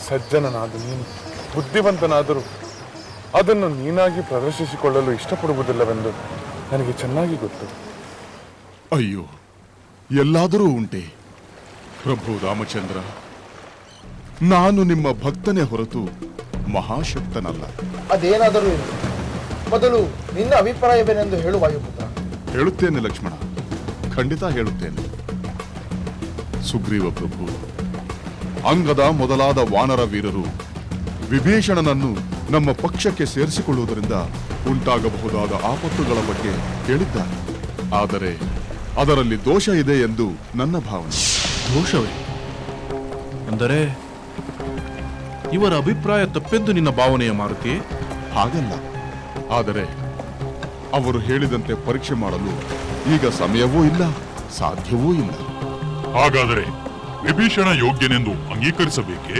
ಸಜ್ಜನನಾದ ನೀನು ಬುದ್ಧಿವಂತನಾದರೂ ಅದನ್ನು ನೀನಾಗಿ ಪ್ರದರ್ಶಿಸಿಕೊಳ್ಳಲು ಇಷ್ಟಪಡುವುದಿಲ್ಲವೆಂದು ನನಗೆ ಚೆನ್ನಾಗಿ ಗೊತ್ತು. ಅಯ್ಯೋ, ಎಲ್ಲಾದರೂ ಉಂಟೆ ಪ್ರಭು ರಾಮಚಂದ್ರ. ನಾನು ನಿಮ್ಮ ಭಕ್ತನೇ ಹೊರತು ಮಹಾಶಕ್ತನಲ್ಲ. ಅದೇನಾದರೂ ಇರಲಿ, ಮೊದಲು ನಿನ್ನ ಅಭಿಪ್ರಾಯವೇನೆಂದು ಹೇಳು ವಾಯುಪುತ್ರ. ಹೇಳುತ್ತೇನೆ ಲಕ್ಷ್ಮಣ, ಖಂಡಿತ ಹೇಳುತ್ತೇನೆ. ಸುಗ್ರೀವ ಪ್ರಭು, ಅಂಗದ ಮೊದಲಾದ ವಾನರ ವೀರರು ವಿಭೀಷಣನನ್ನು ನಮ್ಮ ಪಕ್ಷಕ್ಕೆ ಸೇರಿಸಿಕೊಳ್ಳುವುದರಿಂದ ಉಂಟಾಗಬಹುದಾದ ಆಪತ್ತುಗಳ ಬಗ್ಗೆ ಹೇಳಿದ್ದಾರೆ. ಆದರೆ ಅದರಲ್ಲಿ ದೋಷ ಇದೆ ಎಂದು ನನ್ನ ಭಾವನೆ. ದೋಷವೇ ಅಂದರೆ ಇವರ ಅಭಿಪ್ರಾಯ ತಪ್ಪೆಂದು ನಿನ್ನ ಭಾವನೆಯ ಮಾರುತಿ? ಹಾಗಲ್ಲ, ಆದರೆ ಅವರು ಹೇಳಿದಂತೆ ಪರೀಕ್ಷೆ ಮಾಡಲು ಈಗ ಸಮಯವೂ ಇಲ್ಲ, ಸಾಧ್ಯವೂ ಇಲ್ಲ. ಹಾಗಾದರೆ ವಿಭೀಷಣ ಯೋಗ್ಯನೆಂದು ಅಂಗೀಕರಿಸಬೇಕೆ?